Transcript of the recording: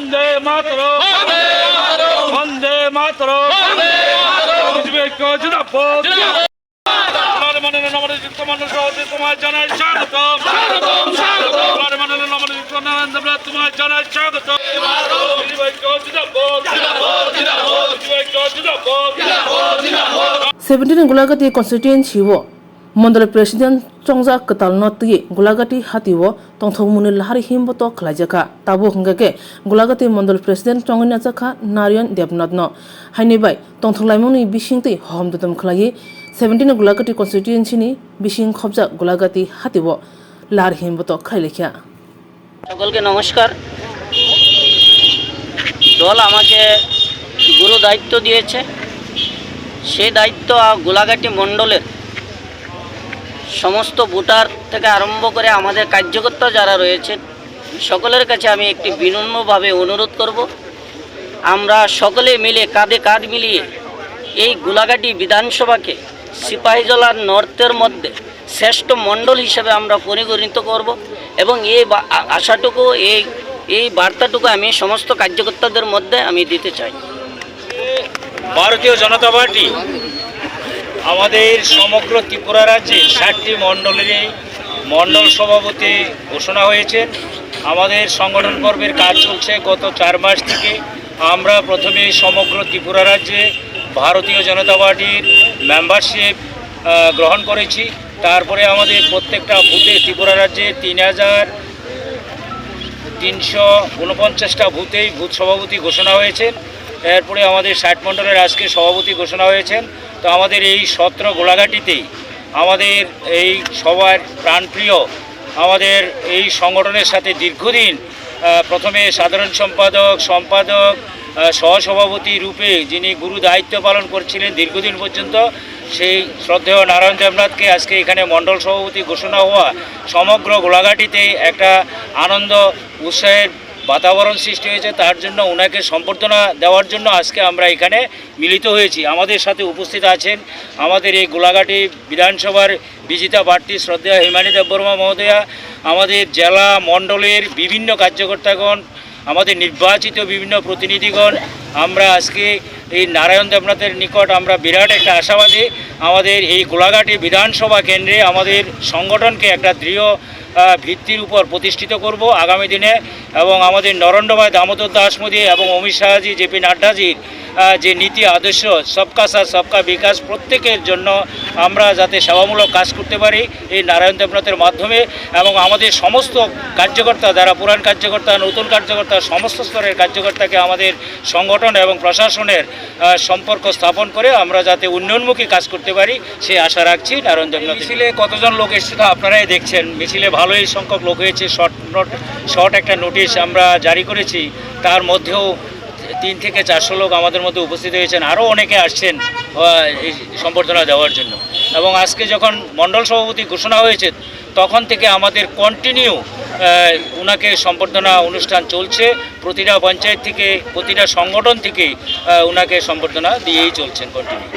বন্দে মাতরম বন্দে মাতরম জিন্দাবাদ মাননীয় নবনিযুক্ত মানুষ তোমায় জানাই স্বাগতম মাননীয় নবনিযুক্ত নরেন্দ্র মোদী তোমায় জানাই স্বাগতম জিন্দাবাদ 17 Gulagati constituency wo Mandal President Chongza Katal Notgi Gulagati Hatiwo Tongthong Munil Hari Himboto Klajaka Tabu Hungake Gulagati Mandal President Chongina Zaka Narayan Debnatno Hainibai Tongthong Laimoni Bishingti Homdatam Klagi 17 Gulagati constituency ni Bishing Khobja Gulagati Hatiwo Lar Himboto Khailekha সকলকে নমস্কার দল আমাকে গুরু দায়িত্ব দিয়েছে সেই দায়িত্ব গোলাঘাটি মণ্ডলের সমস্ত ভোটার থেকে আরম্ভ করে আমাদের কার্যকর্তা যারা রয়েছে সকলের কাছে আমি একটি বিনম্রভাবে অনুরোধ করব আমরা সকলে মিলে কাঁধে কাঁধ মিলিয়ে এই গোলাঘাটি বিধানসভাকে সিপাহীজলার নর্থের মধ্যে শ্রেষ্ঠ মণ্ডল হিসেবে আমরা পরিগণিত করব এবং এই আশাটুকু এই বার্তাটুকু আমি সমস্ত কার্যকর্তাদের মধ্যে আমি দিতে চাই। ভারতীয় জনতা পার্টি আমাদের সমগ্র ত্রিপুরা রাজ্যে 60টি মণ্ডলের মণ্ডল সভাপতি ঘোষণা হয়েছেন। আমাদের সংগঠন পর্বের কাজ চলছে গত 4 মাস থেকে। আমরা প্রথমে সমগ্র ত্রিপুরা রাজ্যে ভারতীয় জনতা পার্টির মেম্বারশিপ গ্রহণ করেছি। তারপরে আমাদের প্রত্যেকটা বুথে ত্রিপুরা রাজ্যে 3349টা বুথেই বুথ সভাপতি ঘোষণা হয়েছে। এরপরে আমাদের 60 মণ্ডলের আজকে সভাপতি ঘোষণা হয়েছেন। তো আমাদের এই 17 গোলাঘাটিতেই আমাদের এই সবার প্রাণপ্রিয় আমাদের এই সংগঠনের সাথে দীর্ঘদিন প্রথমে সাধারণ সম্পাদক সহসভাপতি রূপে যিনি গুরু দায়িত্ব পালন করছিলেন দীর্ঘদিন পর্যন্ত, সেই শ্রদ্ধেয় নারায়ণ দেবনাথকে আজকে এখানে মণ্ডল সভাপতি ঘোষণা হওয়া সমগ্র গোলাঘাটিতে একটা আনন্দ উৎসাহের বাতাবরণ সৃষ্টি হয়েছে। তার জন্য ওনাকে সম্বর্ধনা দেওয়ার জন্য আজকে আমরা এখানে মিলিত হয়েছি। আমাদের সাথে উপস্থিত আছেন আমাদের এই গোলাঘাটি বিধানসভার বিজিতা প্রার্থী শ্রদ্ধেয় হিমানী দেববর্মা মহোদয়া, আমাদের জেলা মণ্ডলের বিভিন্ন কার্যকর্তাগণ, আমাদের নির্বাচিত বিভিন্ন প্রতিনিধিগণ। আমরা আজকে এই নারায়ণ দেবনাথের নিকট আমরা বিরাট একটা আশাবাদী আমাদের এই গোলাঘাটি বিধানসভা কেন্দ্রে আমাদের সংগঠনকে একটা দৃঢ় ভিত্তির উপর প্রতিষ্ঠিত করব আগামী দিনে। এবং আমাদের নরেন্দ্র ভাই দামোদর দাস মোদী এবং অমিত শাহজি জেপি নাড্ডাজির যে নীতি আদর্শ সবকা সাথ সবকা বিকাশ, প্রত্যেকের জন্য আমরা যাতে সেবামূলক কাজ করতে পারি এই নারায়ণ দেবনাথের মাধ্যমে। এবং আমাদের সমস্ত কার্যকর্তা যারা পুরান কার্যকর্তা নতুন কার্যকর্তা সমস্ত স্তরের কার্যকর্তাকে আমাদের সংগঠন এবং প্রশাসনের সম্পর্ক স্থাপন করে আমরা যাতে উন্নয়নমুখী কাজ করতে পারি সেই আশা রাখছি নারায়ণ দেবনাথ। মিছিলে কতজন লোক এসেছে তা আপনারাই দেখছেন। মিছিলে ভালোই সংখ্যক লোক হয়েছে। শর্ট একটা নোটিশ আমরা জারি করেছি, তার মধ্যেও 300 থেকে 400 লোক আমাদের মধ্যে উপস্থিত হয়েছেন। আরও অনেকে আসছেন এই সম্বর্ধনা দেওয়ার জন্য। এবং আজকে যখন মণ্ডল সভাপতি ঘোষণা হয়েছে তখন থেকে আমাদের কন্টিনিউ ওনাকে সম্বর্ধনা অনুষ্ঠান চলছে। প্রতিটা পঞ্চায়েত থেকে প্রতিটা সংগঠন থেকে ওনাকে সম্বর্ধনা দিয়েই চলছেন কন্টিনিউ।